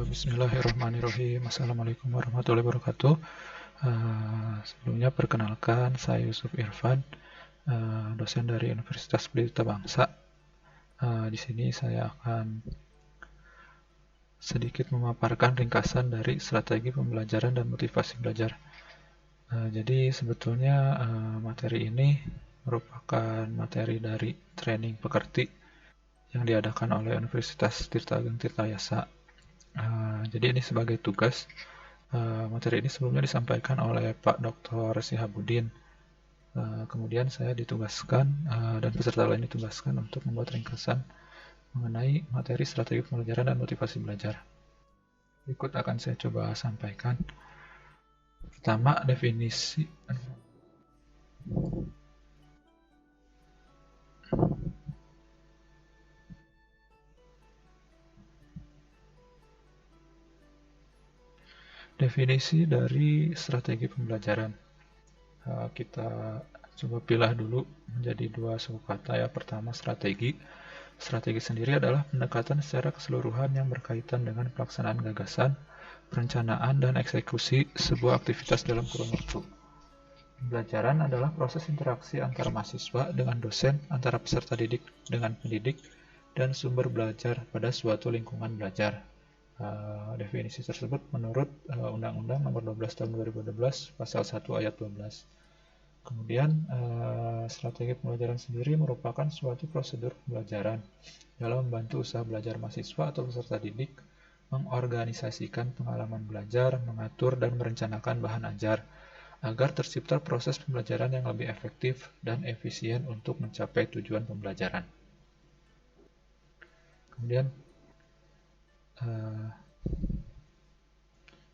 Bismillahirrahmanirrahim. Assalamualaikum warahmatullahi wabarakatuh. Sebelumnya perkenalkan, saya Yusuf Irfan, dosen dari Universitas Pelita Bangsa. Di sini saya akan sedikit memaparkan ringkasan dari strategi pembelajaran dan motivasi belajar. Jadi sebetulnya materi ini merupakan materi dari training pekerti yang diadakan oleh Universitas Tirta Ageng Tirtayasa. Jadi ini sebagai tugas. Materi ini sebelumnya disampaikan oleh Pak Dr. Sihabudin. Kemudian saya ditugaskan dan peserta lain ditugaskan untuk membuat ringkasan mengenai materi strategi pembelajaran dan motivasi belajar. Berikut akan saya coba sampaikan. Pertama, definisi. Definisi dari strategi pembelajaran. Kita coba pilah dulu menjadi dua suku kata ya. Pertama, strategi. Strategi sendiri adalah pendekatan secara keseluruhan yang berkaitan dengan pelaksanaan gagasan, perencanaan, dan eksekusi sebuah aktivitas dalam kurun waktu. Pembelajaran adalah proses interaksi antara mahasiswa dengan dosen, antara peserta didik dengan pendidik, dan sumber belajar pada suatu lingkungan belajar. Definisi tersebut menurut Undang-Undang Nomor 12 Tahun 2012 Pasal 1 Ayat 12. Kemudian strategi pembelajaran sendiri merupakan suatu prosedur pembelajaran dalam membantu usaha belajar mahasiswa atau peserta didik mengorganisasikan pengalaman belajar, mengatur dan merencanakan bahan ajar agar tercipta proses pembelajaran yang lebih efektif dan efisien untuk mencapai tujuan pembelajaran. Kemudian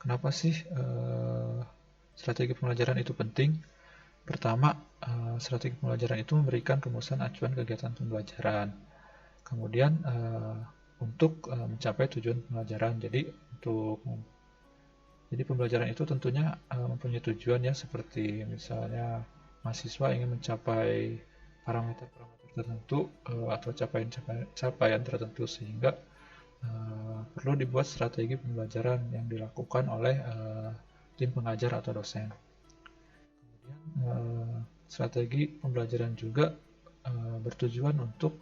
kenapa sih strategi pembelajaran itu penting? Pertama, strategi pembelajaran itu memberikan rumusan acuan kegiatan pembelajaran. Kemudian untuk mencapai tujuan pembelajaran. Jadi pembelajaran itu tentunya mempunyai tujuan ya, seperti misalnya mahasiswa ingin mencapai parameter-parameter tertentu atau capaian tertentu, sehingga perlu dibuat strategi pembelajaran yang dilakukan oleh tim pengajar atau dosen. Kemudian strategi pembelajaran juga bertujuan untuk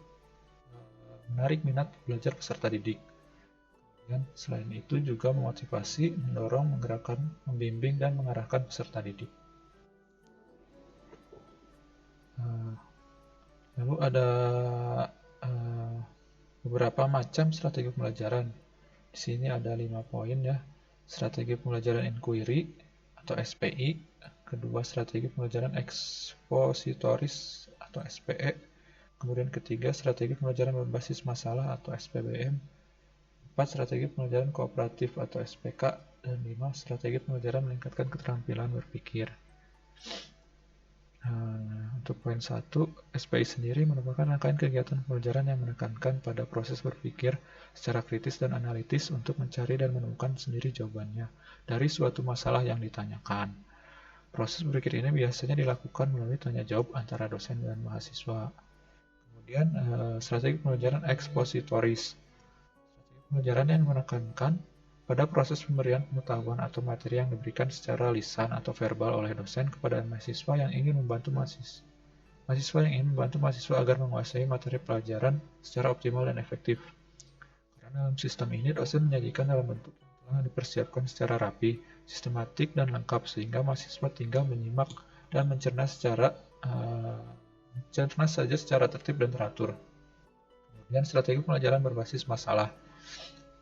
menarik minat belajar peserta didik. Dan selain itu juga memotivasi, mendorong, menggerakkan, membimbing, dan mengarahkan peserta didik. Lalu ada beberapa macam strategi pembelajaran. Di sini ada 5 poin ya. Strategi pembelajaran inquiry atau SPI. Kedua, strategi pembelajaran ekspositoris atau SPE. Kemudian ketiga, strategi pembelajaran berbasis masalah atau SPBM. 4, strategi pembelajaran kooperatif atau SPK. Dan 5, strategi pembelajaran meningkatkan keterampilan berpikir. Untuk poin 1, SPI sendiri merupakan rangkaian kegiatan pembelajaran yang menekankan pada proses berpikir secara kritis dan analitis untuk mencari dan menemukan sendiri jawabannya dari suatu masalah yang ditanyakan. Proses berpikir ini biasanya dilakukan melalui tanya jawab antara dosen dan mahasiswa. Kemudian strategi pembelajaran ekspositoris. Strategi pembelajaran yang menekankan pada proses pemberian pengetahuan atau materi yang diberikan secara lisan atau verbal oleh dosen kepada mahasiswa yang ingin membantu mahasiswa agar menguasai materi pelajaran secara optimal dan efektif. Karena dalam sistem ini dosen menyajikan dalam bentuk yang telah dipersiapkan secara rapi, sistematik, dan lengkap, sehingga mahasiswa tinggal menyimak dan mencerna saja secara tertib dan teratur. Kemudian strategi pembelajaran berbasis masalah.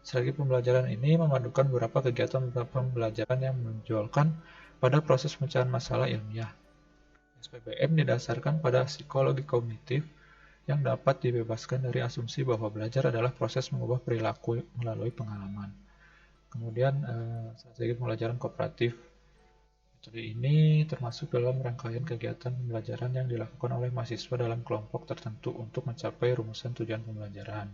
Strategi pembelajaran ini memadukan beberapa kegiatan pembelajaran yang menonjolkan pada proses pemecahan masalah ilmiah. SPBM didasarkan pada psikologi kognitif yang dapat dibebaskan dari asumsi bahwa belajar adalah proses mengubah perilaku melalui pengalaman. Kemudian strategi pembelajaran kooperatif. Metode ini termasuk dalam rangkaian kegiatan pembelajaran yang dilakukan oleh mahasiswa dalam kelompok tertentu untuk mencapai rumusan tujuan pembelajaran.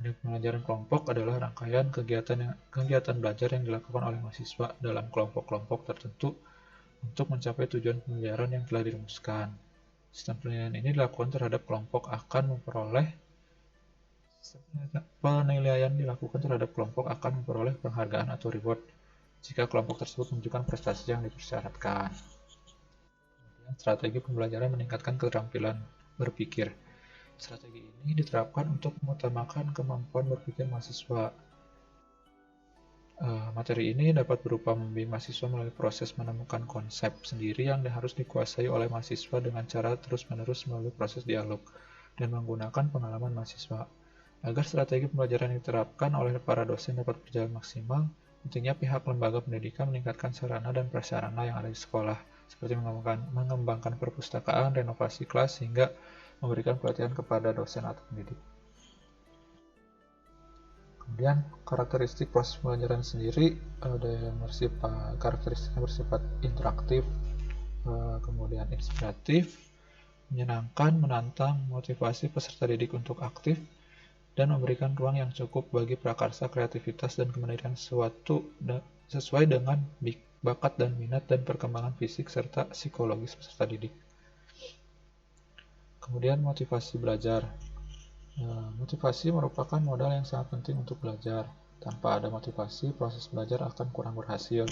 Pembelajaran kelompok adalah rangkaian kegiatan belajar yang dilakukan oleh mahasiswa dalam kelompok-kelompok tertentu untuk mencapai tujuan pembelajaran yang telah dirumuskan. Sistem penilaian ini dilakukan terhadap kelompok akan memperoleh Penilaian dilakukan terhadap kelompok akan memperoleh penghargaan atau reward jika kelompok tersebut menunjukkan prestasi yang dipersyaratkan. Kemudian, strategi pembelajaran meningkatkan keterampilan berpikir. Strategi ini diterapkan untuk mengutamakan kemampuan berpikir mahasiswa. Materi ini dapat berupa membimbing mahasiswa melalui proses menemukan konsep sendiri yang harus dikuasai oleh mahasiswa dengan cara terus-menerus melalui proses dialog dan menggunakan pengalaman mahasiswa. Agar strategi pembelajaran yang diterapkan oleh para dosen dapat berjalan maksimal, pentingnya pihak lembaga pendidikan meningkatkan sarana dan prasarana yang ada di sekolah, seperti mengembangkan perpustakaan, renovasi kelas, hingga memberikan pelatihan kepada dosen atau pendidik. Kemudian karakteristik proses pembelajaran sendiri ada yang karakteristiknya bersifat interaktif, kemudian inspiratif, menyenangkan, menantang, motivasi peserta didik untuk aktif, dan memberikan ruang yang cukup bagi prakarsa, kreativitas, dan kemandirian sesuai dengan bakat dan minat dan perkembangan fisik serta psikologis peserta didik. Kemudian motivasi belajar. Motivasi merupakan modal yang sangat penting untuk belajar. Tanpa ada motivasi, proses belajar akan kurang berhasil.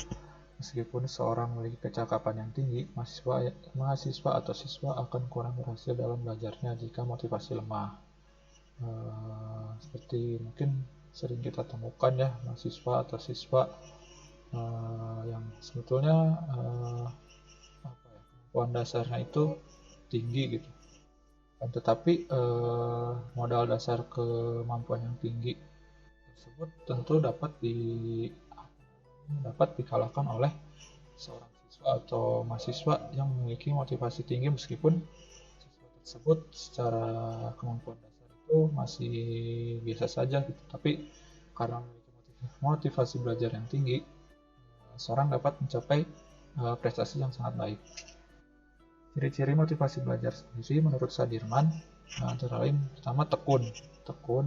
Meskipun seorang memiliki kecakapan yang tinggi, mahasiswa atau siswa akan kurang berhasil dalam belajarnya jika motivasi lemah. Seperti mungkin sering kita temukan ya, mahasiswa atau siswa yang sebetulnya kemampuan dasarnya itu tinggi gitu. Tetapi modal dasar kemampuan yang tinggi tersebut tentu dapat dikalahkan oleh seorang siswa atau mahasiswa yang memiliki motivasi tinggi, meskipun siswa tersebut secara kemampuan dasar itu masih biasa saja gitu. Tapi karena memiliki motivasi belajar yang tinggi, seorang dapat mencapai prestasi yang sangat baik. Ciri-ciri motivasi belajar sendiri menurut Sadirman antara lain pertama tekun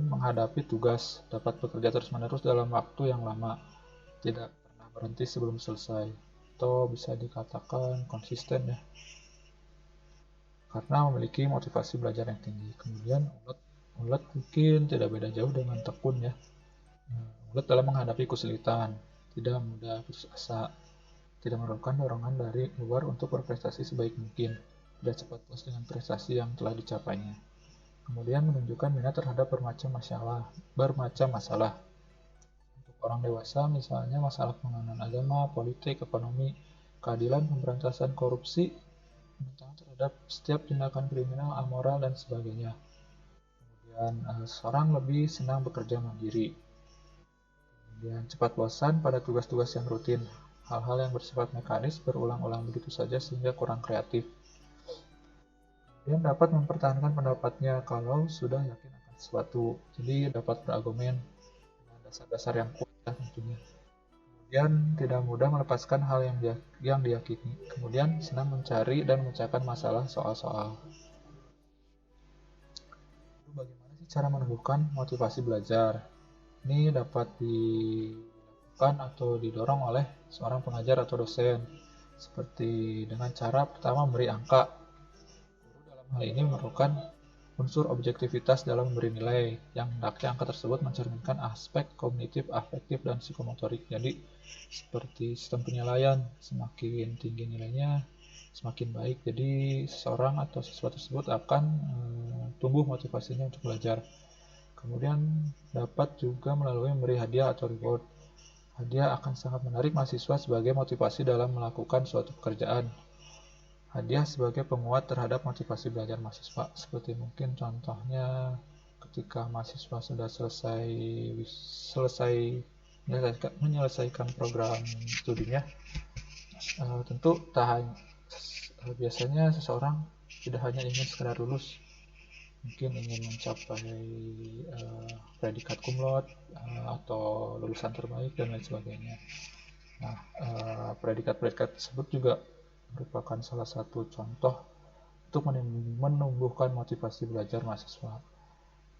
menghadapi tugas, dapat bekerja terus-menerus dalam waktu yang lama, tidak pernah berhenti sebelum selesai, atau bisa dikatakan konsisten ya, karena memiliki motivasi belajar yang tinggi. Kemudian ulet mungkin tidak beda jauh dengan tekun ya. Ulet dalam menghadapi kesulitan, tidak mudah putus asa, tidak memerlukan dorongan dari luar untuk berprestasi sebaik mungkin, tidak cepat puas dengan prestasi yang telah dicapainya. Kemudian menunjukkan minat terhadap bermacam masalah. Untuk orang dewasa, misalnya masalah pengenalan agama, politik, ekonomi, keadilan, pemberantasan korupsi, penentangan terhadap setiap tindakan kriminal, amoral, dan sebagainya. Kemudian seorang lebih senang bekerja mandiri. Kemudian cepat bosan pada tugas-tugas yang rutin, hal-hal yang bersifat mekanis berulang-ulang begitu saja sehingga kurang kreatif. Kemudian dapat mempertahankan pendapatnya kalau sudah yakin akan sesuatu, jadi dapat berargumen dengan dasar-dasar yang kuat ya tentunya. Kemudian tidak mudah melepaskan hal yang diyakini. Kemudian senang mencari dan memecahkan masalah soal-soal. Lalu bagaimana sih cara menumbuhkan motivasi belajar? Ini dapat dilakukan atau didorong oleh seorang pengajar atau dosen, seperti dengan cara pertama memberi angka. Guru dalam hal ini memerlukan unsur objektivitas dalam memberi nilai, yang hendaknya angka tersebut mencerminkan aspek kognitif, afektif, dan psikomotorik. Jadi seperti sistem penilaian, semakin tinggi nilainya semakin baik, jadi seseorang atau siswa tersebut akan tumbuh motivasinya untuk belajar. Kemudian dapat juga melalui memberi hadiah atau reward. Hadiah akan sangat menarik mahasiswa sebagai motivasi dalam melakukan suatu pekerjaan. Hadiah sebagai penguat terhadap motivasi belajar mahasiswa, seperti mungkin contohnya ketika mahasiswa sudah selesai menyelesaikan program studinya, tentu biasanya seseorang tidak hanya ingin sekedar lulus, mungkin ingin mencapai predikat cum laude atau lulusan terbaik dan lain sebagainya. Nah, predikat-predikat tersebut juga merupakan salah satu contoh untuk menumbuhkan motivasi belajar mahasiswa.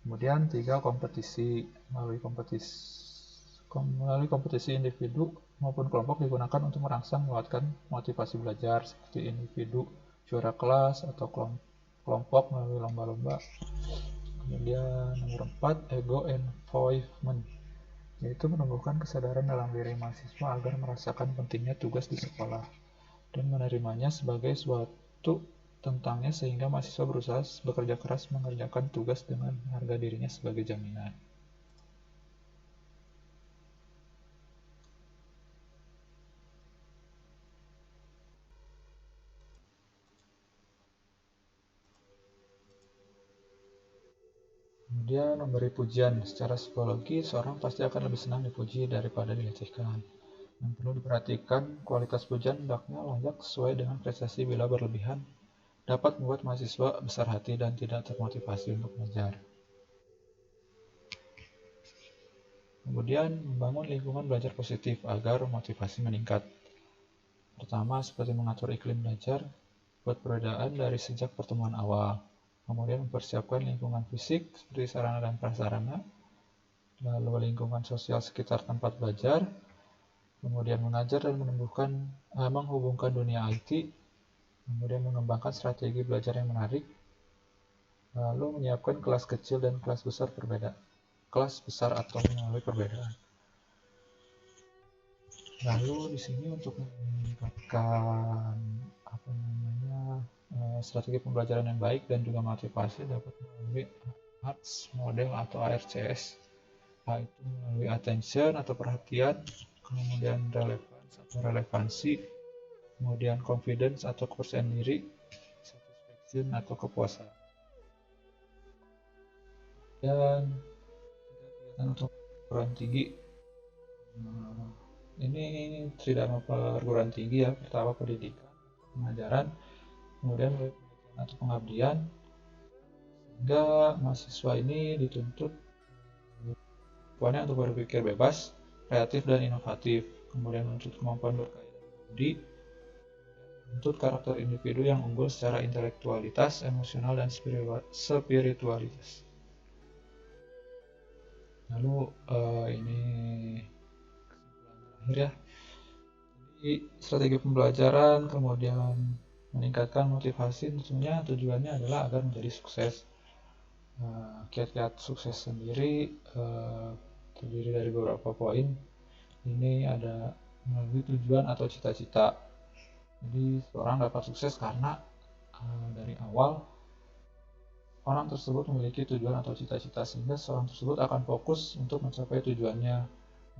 Kemudian 3, kompetisi. Melalui kompetisi individu maupun kelompok digunakan untuk merangsang menguatkan motivasi belajar, seperti individu juara kelas atau kelompok melalui lomba-lomba. Kemudian nomor 4, ego involvement, yaitu menumbuhkan kesadaran dalam diri mahasiswa agar merasakan pentingnya tugas di sekolah dan menerimanya sebagai suatu tentangnya sehingga mahasiswa berusaha bekerja keras mengerjakan tugas dengan harga dirinya sebagai jaminan. Kemudian memberi pujian. Secara psikologi, seorang pasti akan lebih senang dipuji daripada dilecehkan. Yang perlu diperhatikan, kualitas pujian hendaknya layak sesuai dengan prestasi. Bila berlebihan, dapat membuat mahasiswa besar hati dan tidak termotivasi untuk belajar. Kemudian, membangun lingkungan belajar positif agar motivasi meningkat. Pertama, seperti mengatur iklim belajar, buat perbedaan dari sejak pertemuan awal. Kemudian mempersiapkan lingkungan fisik seperti sarana dan prasarana, lalu lingkungan sosial sekitar tempat belajar, kemudian mengajar dan menghubungkan dunia IT, kemudian mengembangkan strategi belajar yang menarik, lalu menyiapkan kelas kecil dan kelas besar atau melalui perbedaan. Lalu di sini untuk meningkatkan strategi pembelajaran yang baik dan juga motivasi dapat melalui ARTS model atau ARCS, yaitu melalui attention atau perhatian, kemudian relevance atau relevansi, kemudian confidence atau kepercayaan diri, satisfaction atau kepuasan. Dan kegiatan untuk perguruan tinggi, ini tridharma perguruan tinggi ya. Pertama pendidikan, pengajaran, kemudian penelitian atau pengabdian, sehingga mahasiswa ini dituntut kemampuannya untuk berpikir bebas, kreatif dan inovatif, kemudian menuntut kemampuan berkaitan budi, menuntut karakter individu yang unggul secara intelektualitas, emosional dan spiritualitas. Lalu ini kesimpulan terakhir ya. Jadi strategi pembelajaran, kemudian meningkatkan motivasi, tentunya tujuannya adalah agar menjadi sukses. Kiat-kiat sukses sendiri terdiri dari beberapa poin. Ini ada melalui tujuan atau cita-cita. Jadi seorang dapat sukses karena dari awal orang tersebut memiliki tujuan atau cita-cita, sehingga seorang tersebut akan fokus untuk mencapai tujuannya.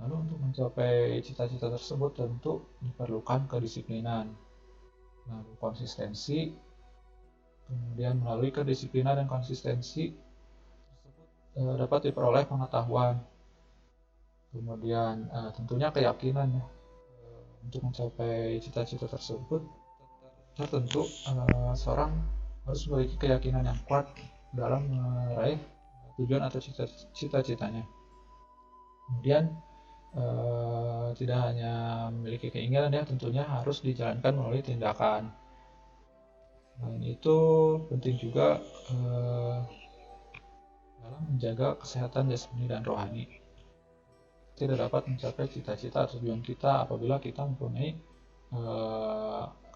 Lalu untuk mencapai cita-cita tersebut tentu diperlukan kedisiplinan, lalu konsistensi. Kemudian melalui kedisiplinan dan konsistensi tersebut dapat diperoleh pengetahuan. Kemudian tentunya keyakinan ya. Untuk mencapai cita-cita tersebut tertentu seorang harus memiliki keyakinan yang kuat dalam meraih tujuan atau cita-citanya. Kemudian tidak hanya memiliki keinginan ya, tentunya harus dijalankan melalui tindakan. Selain itu penting juga dalam menjaga kesehatan jasmani dan rohani. Tidak dapat mencapai cita-cita atau tujuan kita apabila kita mempunyai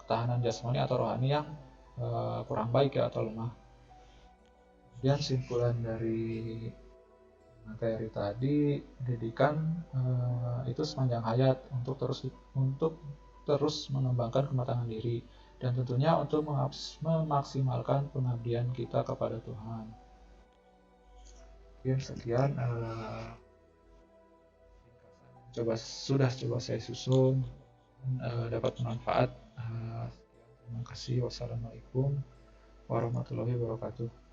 ketahanan jasmani atau rohani yang kurang baik ya, atau lemah. Kemudian simpulan dari materi tadi, pendidikan itu sepanjang hayat untuk terus mengembangkan kematangan diri dan tentunya untuk memaksimalkan pengabdian kita kepada Tuhan. Sekian sudah coba saya susun, dapat bermanfaat. Terima kasih. Wassalamualaikum warahmatullahi wabarakatuh.